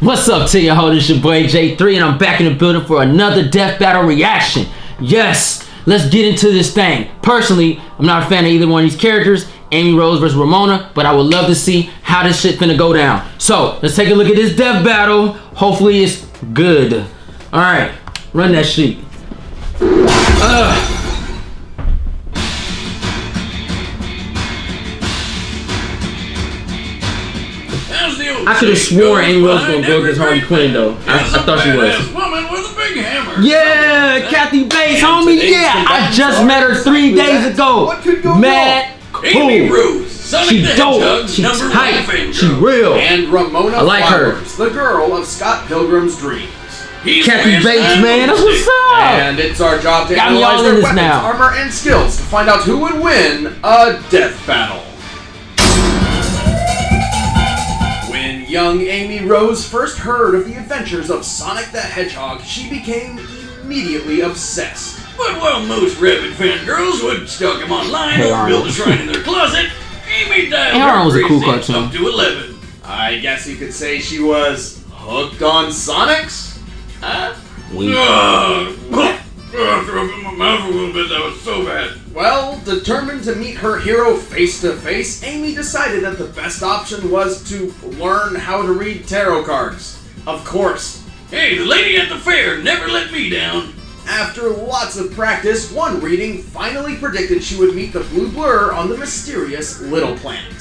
What's up to your hoes? It's your boy Jay-3 and I'm back in the building for another death battle reaction. Yes, let's get into this thing. Personally, I'm not a fan of either one of these characters, Amy Rose versus Ramona, but I would love to see how this shit finna go down. So, let's take a look at this death battle. Hopefully it's good. Alright, run that sheet. I could have sworn Amy Rose was gonna go against Harley Quinn though. I thought she was. Woman with a big hammer. Yeah, Kathy Bates, homie. Yeah, I just met her 3 days ago. Mad cool. Amy Rose, she dope. She tight. She real. And Ramona I like Flowers, the girl of Scott Pilgrim's dreams. Kathy Bates, man, that's what's up. And it's our job to analyze their weapons, armor, and skills to find out who would win a death battle. When young Amy Rose first heard of the adventures of Sonic the Hedgehog, she became immediately obsessed. But while most rabid fangirls would stalk him online or build a shrine in their closet, Amy dialed her crazy up to 11. I guess you could say she was hooked on Sonics? Threw up in my mouth a little bit, that was so bad. Well, determined to meet her hero face to face, Amy decided that the best option was to learn how to read tarot cards. Of course. Hey, the lady at the fair never let me down. After lots of practice, one reading finally predicted she would meet the blue blur on the mysterious Little Planet.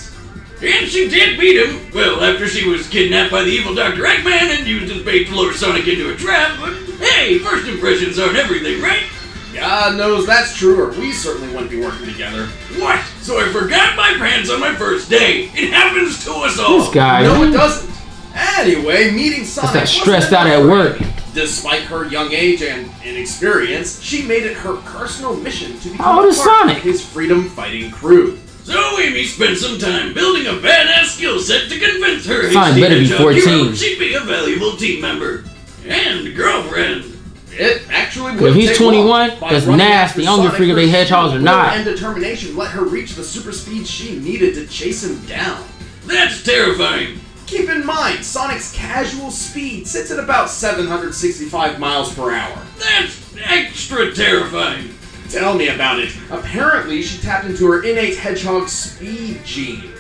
And she did beat him. Well, after she was kidnapped by the evil Dr. Eggman and used his bait to lure Sonic into a trap, but hey, first impressions aren't everything, right? God knows that's true, or we certainly wouldn't be working together. What? So I forgot my pants on my first day. It happens to us all. This guy. No, it doesn't. Anyway, meeting Sonic that stressed out at work. Despite her young age and inexperience, she made it her personal mission to become How old is part Sonic? of his freedom-fighting crew. So Amy spent some time building a badass skill set to convince her Sonic better be 14. she'd be a valuable team member and girlfriend. It actually would. If he's 21, that's nasty. I don't give a freak if they hedgehogs or not. And determination let her reach the super speed she needed to chase him down. That's terrifying. Keep in mind, Sonic's casual speed sits at about 765 miles per hour. That's extra terrifying. Tell me about it. Apparently, she tapped into her innate hedgehog speed gene,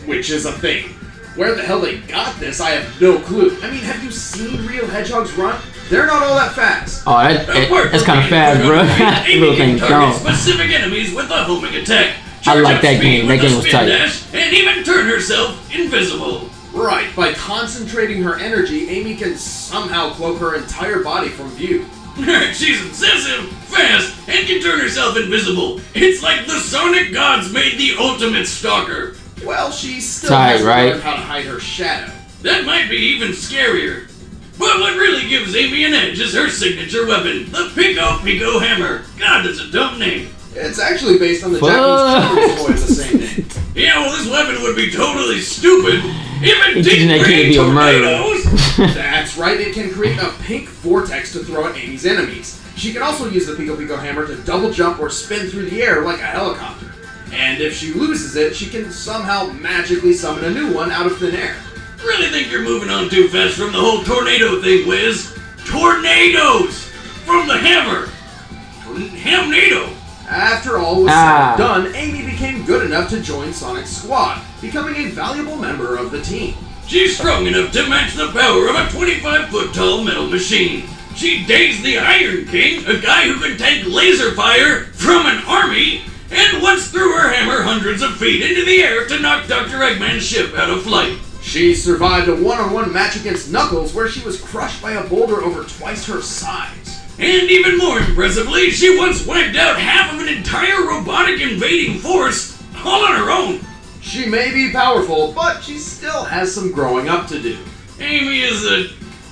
which is a thing. Where the hell they got this, I have no clue. I mean, have you seen real hedgehogs run? They're not all that fast. Oh, that's kind of fast, bro. That little thing's gone. Specific enemies with a homing attack. I like that game. That game was tight. And even turn herself invisible. Right, by concentrating her energy, Amy can somehow cloak her entire body from view. She's obsessive, fast, and can turn herself invisible. It's like the Sonic gods made the ultimate stalker. Well, she still hasn't learned how to hide her shadow. That might be even scarier. But what really gives Amy an edge is her signature weapon, the Pico Pico Hammer. God, that's a dumb name. It's actually based on the Japanese children's toy of the same name. Yeah, well, this weapon would be totally stupid if it didn't create tornadoes. That's right, it can create a pink vortex to throw at Amy's enemies. She can also use the Pico Pico Hammer to double jump or spin through the air like a helicopter. And if she loses it, she can somehow magically summon a new one out of thin air. Really think you're moving on too fast from the whole tornado thing, Wiz. Tornadoes! From the hammer! Hamnado! After all was said and done, Amy became good enough to join Sonic's squad, becoming a valuable member of the team. She's strong enough to match the power of a 25-foot-tall metal machine. She dazed the Iron King, a guy who could take laser fire from an army, and once threw her hammer hundreds of feet into the air to knock Dr. Eggman's ship out of flight. She survived a one-on-one match against Knuckles where she was crushed by a boulder over twice her size. And even more impressively, she once wiped out half of an entire robotic invading force all on her own. She may be powerful, but she still has some growing up to do. Amy is a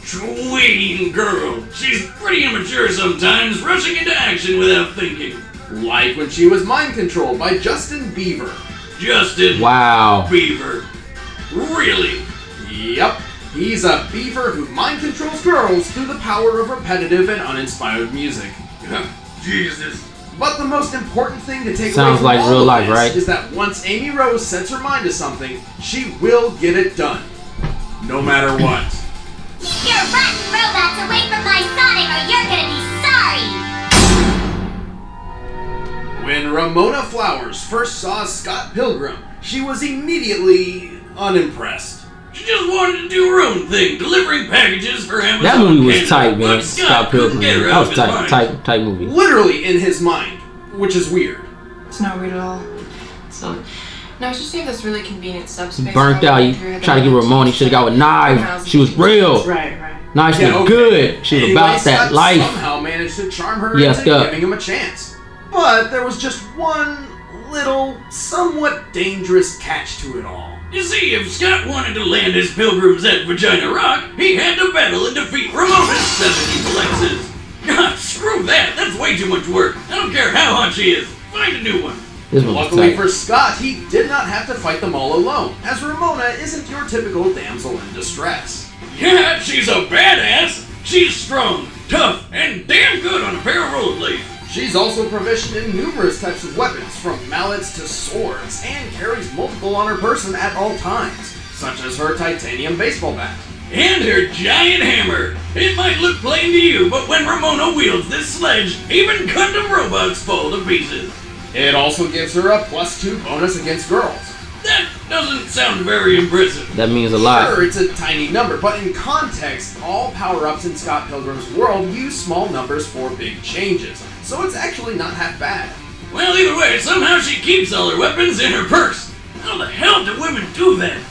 tween girl. She's pretty immature sometimes, rushing into action without thinking. Like when she was mind controlled by Justin Bieber. Justin Bieber. Really? Yep. He's a beaver who mind controls girls through the power of repetitive and uninspired music. Jesus. But the most important thing to take away from all of this is that once Amy Rose sets her mind to something, she will get it done. No matter what. Keep your rotten robots away from my Sonic or you're gonna be sorry! When Ramona Flowers first saw Scott Pilgrim, she was immediately unimpressed. She just wanted to do her own thing, delivering packages for Amazon. That movie was Canada, tight, man. but Scott Pilgrim. couldn't get her That out was of his mind. tight movie. Literally in his mind, which is weird. It's not weird at all. So, no, it's just you have this really convenient subspace. He burnt out. He tried to get Ramona. He should have got with Knife. She was real. Right. Knife was okay. good. She was Anyway, about that Scott life. somehow managed to charm her Yes, into up. giving him a chance. But there was just one little, somewhat dangerous catch to it all. You see, if Scott wanted to land his pilgrims at Vagina Rock, he had to battle and defeat Ramona's 7 evil exes. God, screw that. That's way too much work. I don't care how hot she is. Find a new one. This one was Luckily tight. for Scott, he did not have to fight them all alone, as Ramona isn't your typical damsel in distress. Yeah, she's a badass. She's strong, tough, and damn good on a pair of rollerblades. She's also proficient in numerous types of weapons, from mallets to swords, and carries multiple on her person at all times, such as her titanium baseball bat. And her giant hammer. It might look plain to you, but when Ramona wields this sledge, even Gundam robots fall to pieces. It also gives her a +2 bonus against girls. That doesn't sound very impressive. That means a lot. Sure, it's a tiny number, but in context, all power-ups in Scott Pilgrim's world use small numbers for big changes, so it's actually not half bad. Well, either way, somehow she keeps all her weapons in her purse. How the hell do women do that?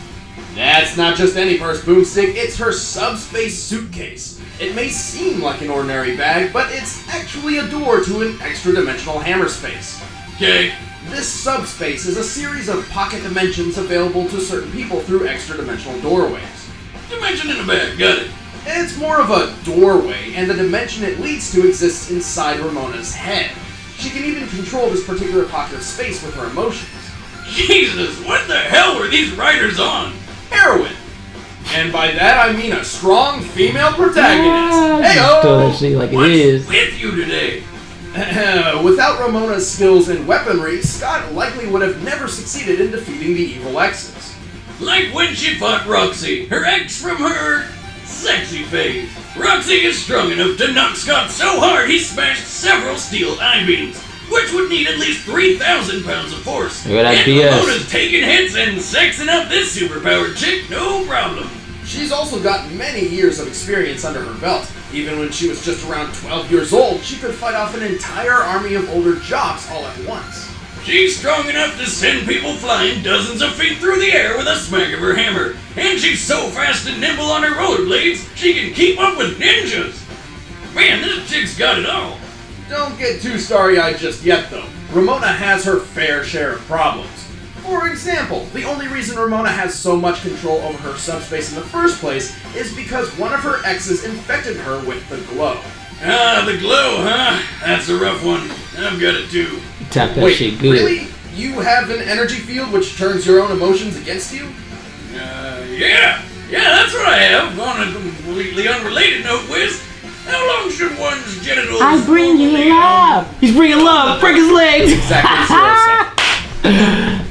That's not just any purse, Boomstick, it's her subspace suitcase. It may seem like an ordinary bag, but it's actually a door to an extra-dimensional hammer space. Okay. This subspace is a series of pocket dimensions available to certain people through extra-dimensional doorways. Dimension in a bag, got it. It's more of a doorway, and the dimension it leads to exists inside Ramona's head. She can even control this particular pocket of space with her emotions. Jesus, what the hell were these writers on? Heroin. And by that I mean a strong female protagonist. Heyo! Throw that shit like it What's is. with you today? Without Ramona's skills in weaponry, Scott likely would have never succeeded in defeating the evil exes. Like when she fought Roxy, her ex from her sexy phase. Roxy is strong enough to knock Scott so hard he smashed several steel I-beams, which would need at least 3,000 pounds of force. Look at that and BS. Ramona's taking hits and sexing up this superpowered chick, no problem. She's also got many years of experience under her belt. Even when she was just around 12 years old, she could fight off an entire army of older jocks all at once. She's strong enough to send people flying dozens of feet through the air with a smack of her hammer. And she's so fast and nimble on her rollerblades, she can keep up with ninjas. Man, this chick's got it all. Don't get too starry-eyed just yet, though. Ramona has her fair share of problems. For example, the only reason Ramona has so much control over her subspace in the first place is because one of her exes infected her with the glow. Ah, the glow, huh? That's a rough one. I've got it too. Tap that Wait, shit good. really? You have an energy field which turns your own emotions against you? Yeah, that's what I have. On a completely unrelated note, Wiz, how long should one's genitals... I bring you love. He's bringing love. Break his legs. Exactly 0 seconds.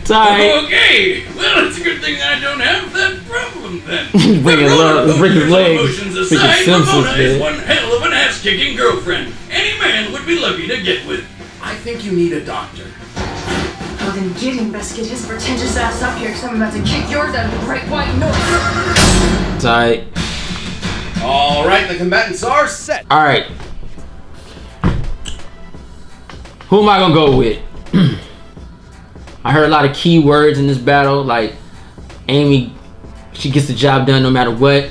Sorry. Okay, well, it's a good thing I don't have that problem then. He's bringing love. Break his legs. Emotions Freaking aside, Simpsons, Ramona is man. one hell of an ass-kicking girlfriend. Any man would be lucky to get with. I think you need a doctor. Well, then get him, best get his pretentious ass up here, because I'm about to kick yours out of the great white north. Sorry. All right, the combatants are set. All right. Who am I gonna go with? I heard a lot of key words in this battle, like Amy, she gets the job done no matter what.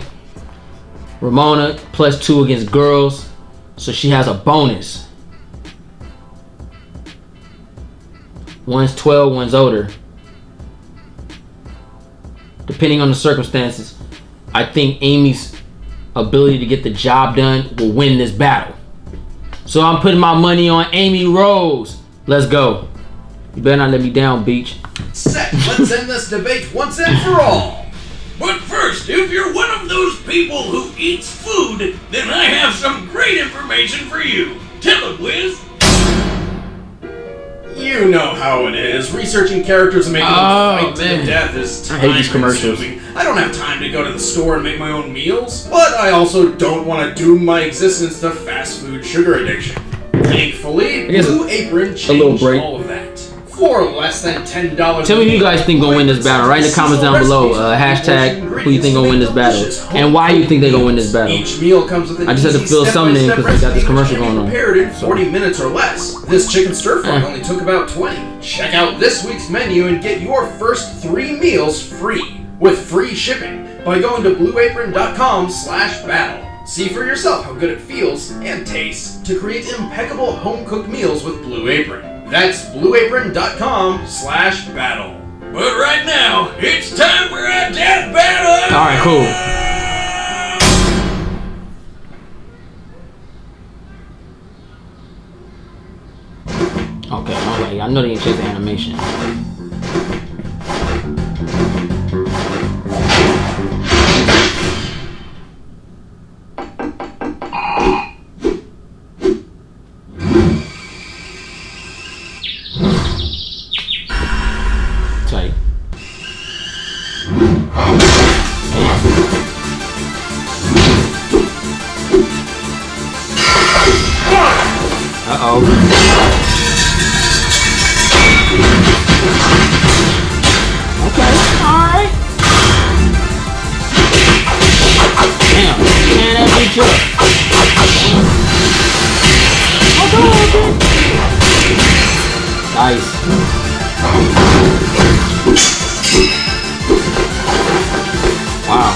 Ramona, +2 against girls, so she has a bonus. One's 12, one's older. Depending on the circumstances, I think Amy's ability to get the job done will win this battle. So I'm putting my money on Amy Rose. Let's go. You better not let me down, Beach. Set. Let's end this debate once and for all. But first, if you're one of those people who eats food, then I have some great information for you. Tell it, Wiz. You You know how it is. Researching characters and making them fight to the death is I hate these commercials. time-consuming. I don't have time to go to the store and make my own meals, but I also don't want to doom my existence to fast food sugar addiction. Thankfully, Blue Apron changed all of that. For less than $10. Tell me who you guys think gonna win this battle. Write in the comments down below. Hashtag who you think gonna win this battle and why you think they gonna win this battle. Each meal comes with an I just had to fill something in because we got this commercial going on. Prepared in 40 minutes or less. This chicken stir fry only took about 20. Check out this week's menu and get your first 3 meals free with free shipping by going to blueapron.com/battle. See for yourself how good it feels and tastes to create impeccable home-cooked meals with Blue Apron. That's blueapron.com/battle. But right now, it's time for a death battle! Alright, cool. Okay, alright, I know they ain't changed the animation. Tight. Uh-oh. Okay, alright. Damn, man, that beat you up. Okay. Nice. Wow.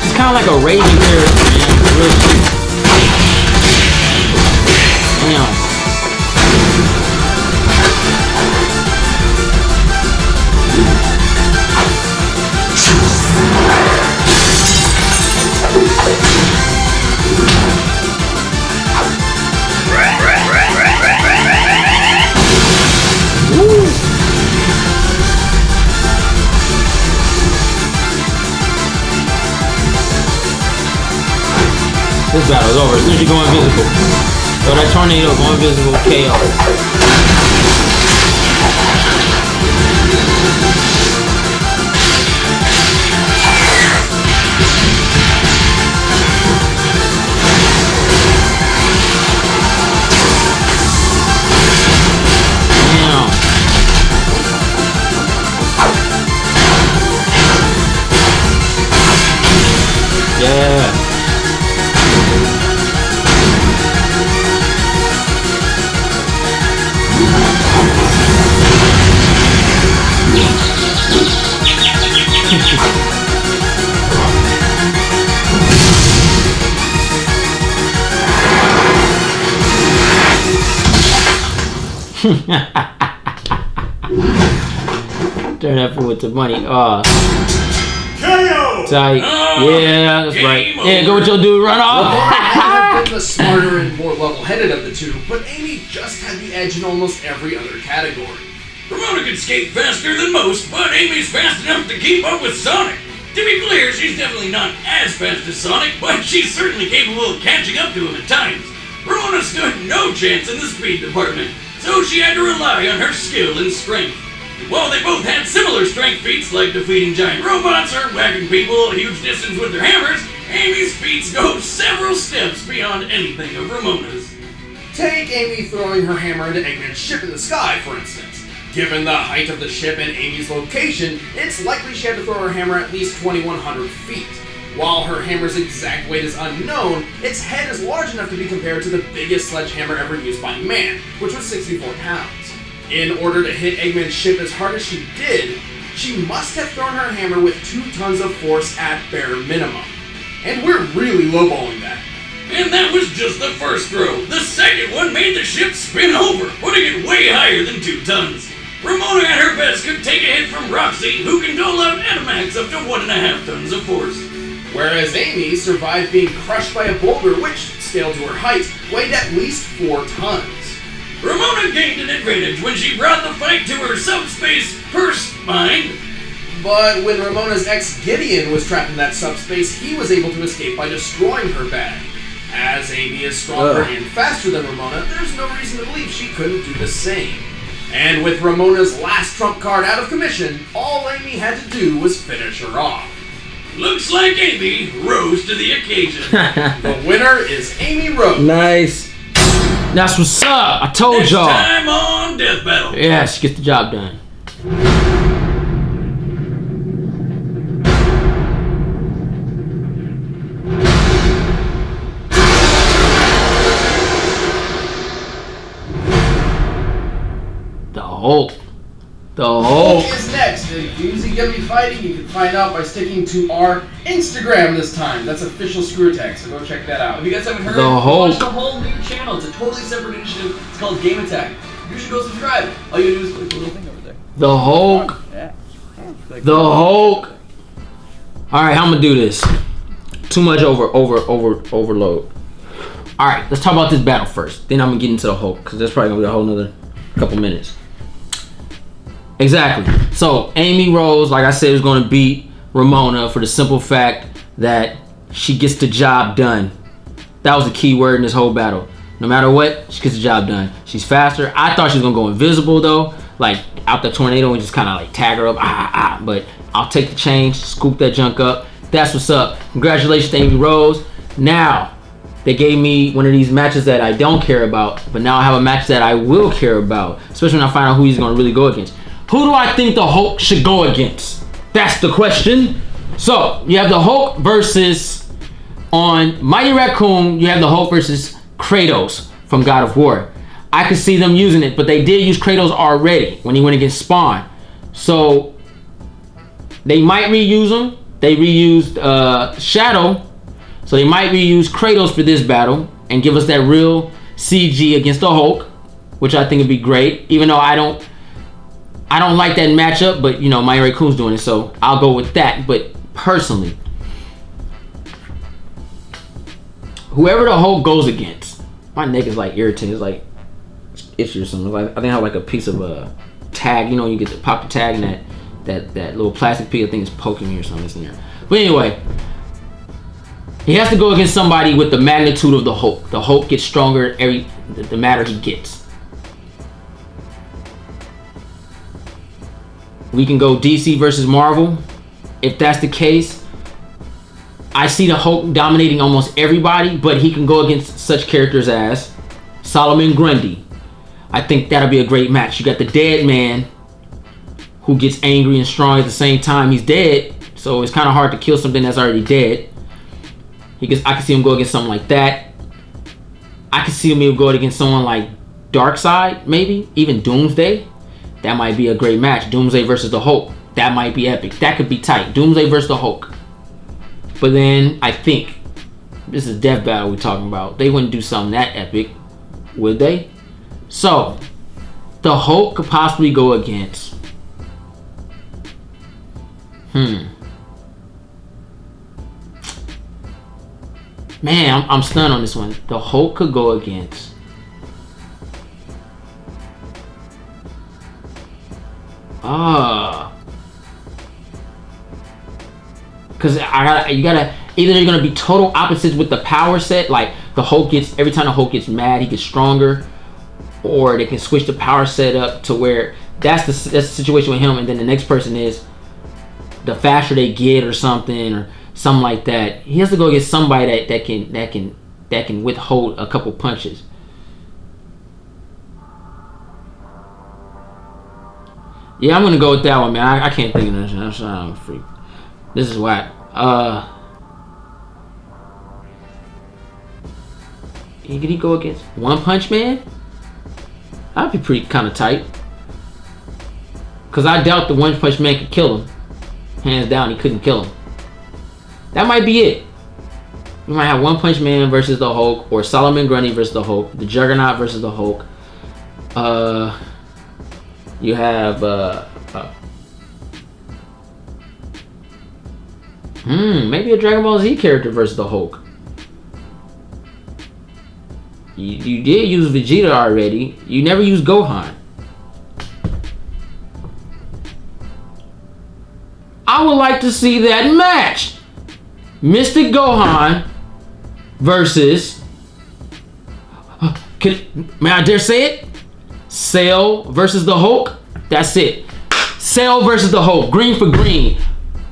It's kind of like a raging character, man. Real shit. Damn. This battle's over as soon as you go invisible. So that tornado, go invisible, KO. Damn. Yeah. Turn that fool into money. KO! Tight. Yeah, that's right. Yeah, go with your dude, run off. Ramona been the smarter and more level-headed of the two, but Amy just had the edge in almost every other category. Ramona can skate faster than most, but Amy's fast enough to keep up with Sonic. To be clear, she's definitely not as fast as Sonic, but she's certainly capable of catching up to him at times. Ramona stood no chance in the speed department, so she had to rely on her skill and strength. While they both had similar strength feats like defeating giant robots or whacking people a huge distance with their hammers, Amy's feats go several steps beyond anything of Ramona's. Take Amy throwing her hammer into Eggman's ship in the sky, for instance. Given the height of the ship and Amy's location, it's likely she had to throw her hammer at least 2,100 feet. While her hammer's exact weight is unknown, its head is large enough to be compared to the biggest sledgehammer ever used by man, which was 64 pounds. In order to hit Eggman's ship as hard as she did, she must have thrown her hammer with 2 tons of force at bare minimum. And we're really lowballing that. And that was just the first throw. The second one made the ship spin over, putting it way higher than 2 tons. Ramona at her best could take a hit from Roxy, who can dole out animax up to 1.5 tons of force. Whereas Amy survived being crushed by a boulder which, scaled to her height, weighed at least 4 tons. Ramona gained an advantage when she brought the fight to her subspace purse mind. But when Ramona's ex Gideon was trapped in that subspace, he was able to escape by destroying her bag. As Amy is stronger and faster than Ramona, there's no reason to believe she couldn't do the same. And with Ramona's last trump card out of commission, all Amy had to do was finish her off. Looks like Amy rose to the occasion. The winner is Amy Rose. Nice. That's what's up. I told Next y'all. time on Death Battle. Yeah, she gets the job done. The Hulk. The Hulk. Hulk is next, and who's he gonna be fighting? You can find out by sticking to our Instagram this time. That's official Screw Attack, so go check that out. If you guys haven't heard, The watch Hulk. the whole new channel. It's a totally separate initiative. It's called Game Attack. You should go subscribe. All you do is click the little thing over there. The Hulk. The Hulk. All right, how I'm gonna do this. Too much overload. All right, let's talk about this battle first. Then I'm gonna get into the Hulk because that's probably gonna be a whole nother couple minutes. Exactly. So Amy Rose, like I said, is gonna beat Ramona for the simple fact that she gets the job done. That was the key word in this whole battle. No matter what, she gets the job done. She's faster. I thought she was gonna go invisible though, like out the tornado and just kind of like tag her up. But I'll take the change, scoop that junk up. That's what's up. Congratulations to Amy Rose. Now, they gave me one of these matches that I don't care about, but now I have a match that I will care about, especially when I find out who he's gonna really go against. Who do I think the Hulk should go against? That's the question. So, you have the Hulk versus, on Mighty Raccoon, you have the Hulk versus Kratos from God of War. I could see them using it, but they did use Kratos already when he went against Spawn. So, they might reuse him. They reused Shadow. So they might reuse Kratos for this battle and give us that real CG against the Hulk, which I think would be great. Even though I don't like that matchup, but you know, Mighty Raccoon's doing it, so I'll go with that. But personally, whoever the Hulk goes against, my neck is like irritated. It's like itchy or something. Like, I think I have like a piece of a tag. You know, you get to pop the tag and that little plastic piece. I think is poking me or something. It's in there. But anyway, he has to go against somebody with the magnitude of the Hulk. The Hulk gets stronger the matter he gets. We can go DC versus Marvel. If that's the case, I see the Hulk dominating almost everybody, but he can go against such characters as Solomon Grundy. I think that'll be a great match. You got the dead man who gets angry and strong at the same time. He's dead, so it's kind of hard to kill something that's already dead. I can see him go against something like that. I can see him go against someone like Darkseid, maybe even Doomsday. That might be a great match. Doomsday versus the Hulk. That might be epic. That could be tight. Doomsday versus the Hulk. But then I think this is Death Battle we're talking about. They wouldn't do something that epic, would they? So the Hulk could possibly go against. Man, I'm stunned on this one. The Hulk could go against. Because you gotta either they're gonna be total opposites with the power set, like the Hulk gets, every time the Hulk gets mad, he gets stronger, or they can switch the power set up to where that's the situation with him, and then the next person is the faster they get or something like that. He has to go against somebody that can withhold a couple punches. Yeah, I'm gonna go with that one, man. I can't think of this. I'm freak. This is whack. Can he go against One Punch Man? That'd be pretty kind of tight. Because I doubt the One Punch Man could kill him. Hands down, he couldn't kill him. That might be it. We might have One Punch Man versus the Hulk, or Solomon Grundy versus the Hulk, the Juggernaut versus the Hulk. You have maybe a Dragon Ball Z character versus the Hulk. You did use Vegeta already. You never used Gohan. I would like to see that match. Mystic Gohan versus... may I dare say it? Cell versus the Hulk. That's it. Cell versus the Hulk. Green for green.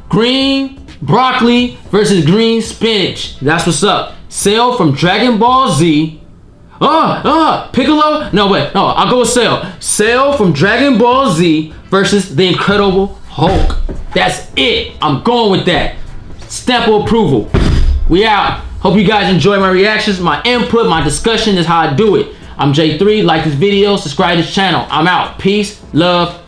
Green broccoli versus green spinach. That's what's up. Cell from Dragon Ball Z. Piccolo? No, wait. No, I'll go with Cell. Cell from Dragon Ball Z versus the Incredible Hulk. That's it. I'm going with that. Stamp of approval. We out. Hope you guys enjoy my reactions, my input, my discussion. Is how I do it. I'm Jay-3. Like this video, subscribe to this channel. I'm out. Peace, love,